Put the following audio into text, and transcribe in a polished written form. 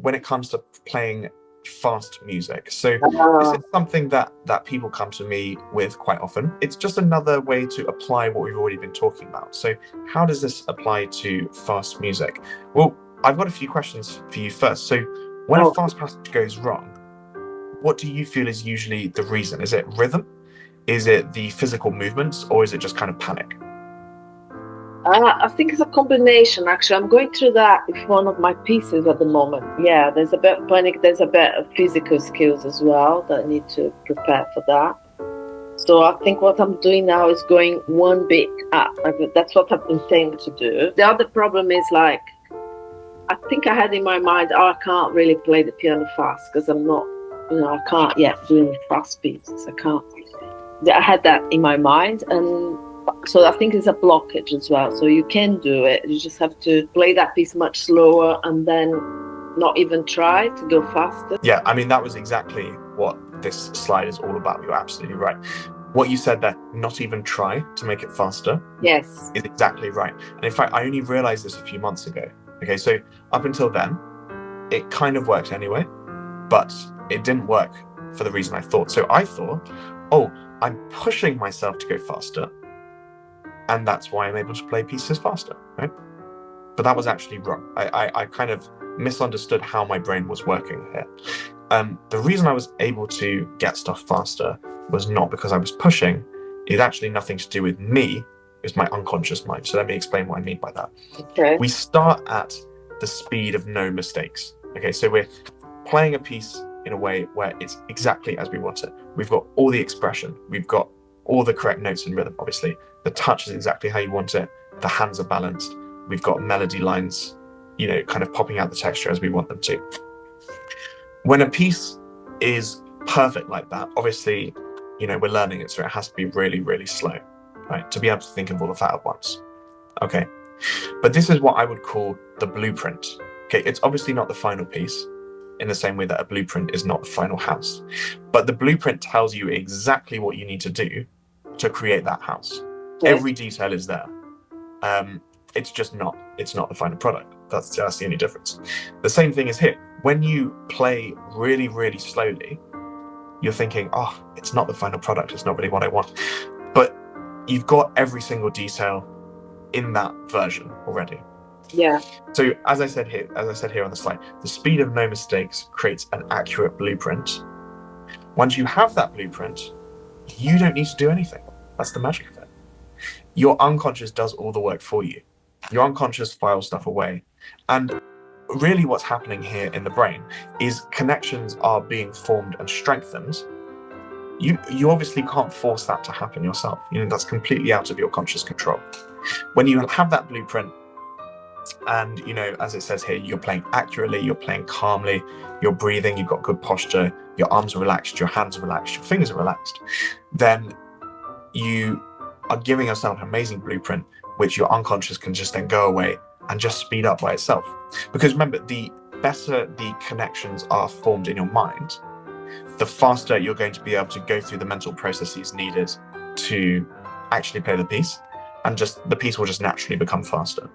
when it comes to playing fast music. So this is Ah, something that people come to me with quite often. It's just another way to apply what we've already been talking about. So how does this apply to fast music? Well, I've got a few questions for you first. So when a oh, fast passage goes wrong, what do you feel is usually the reason? Is it rhythm? Is it the physical movements, or is it just kind of panic? I think it's a combination. Actually, I'm going through that with one of my pieces at the moment. Yeah, there's a bit of panic. There's a bit of physical skills as well that I need to prepare for that. So I think what I'm doing now is going one bit up. That's what I've been saying to do. The other problem is like I think I had in my mind, oh, I can't really play the piano fast because I'm not, I can't yet doing fast pieces. I can't. I had that in my mind, and so I think it's a blockage as well. So you can do it. You just have to play that piece much slower and then not even try to go faster. Yeah, I mean, that was exactly what this slide is all about. You're absolutely right. What you said there, not even try to make it faster, Yes. is exactly right. And in fact, I only realized this a few months ago. Okay, so up until then, it kind of worked anyway, but it didn't work for the reason I thought. So I thought, oh, I'm pushing myself to go faster, and that's why I'm able to play pieces faster, right? But that was actually wrong. I kind of misunderstood how my brain was working here. The reason I was able to get stuff faster was not because I was pushing. It's actually nothing to do with me. It's my unconscious mind. So let me explain what I mean by that. Okay. We start at the speed of no mistakes. Okay, so we're playing a piece in a way where it's exactly as we want it. We've got all the expression. We've got all the correct notes and rhythm, obviously. The touch is exactly how you want it. The hands are balanced. We've got melody lines, kind of popping out the texture as we want them to. When a piece is perfect like that, obviously, we're learning it, so it has to be really, really slow, right? To be able to think of all of that at once. Okay. But this is what I would call the blueprint. Okay, it's obviously not the final piece in the same way that a blueprint is not the final house. But the blueprint tells you exactly what you need to do to create that house. Okay. Every detail is there. It's not the final product. That's the only difference. The same thing is here. When you play really, really slowly, you're thinking, oh, it's not the final product. It's not really what I want. But you've got every single detail in that version already. Yeah. So as I said here on the slide, the speed of no mistakes creates an accurate blueprint. Once you have that blueprint, you don't need to do anything. That's the magic of it. Your unconscious does all the work for you. Your unconscious files stuff away. And really what's happening here in the brain is connections are being formed and strengthened. You obviously can't force that to happen yourself. That's completely out of your conscious control. When you have that blueprint, and as it says here, you're playing accurately, you're playing calmly, you're breathing, you've got good posture, your arms are relaxed, your hands are relaxed, your fingers are relaxed, then you are giving yourself an amazing blueprint which your unconscious can just then go away and just speed up by itself. Because remember, the better the connections are formed in your mind, the faster you're going to be able to go through the mental processes needed to actually play the piece, and just the piece will just naturally become faster.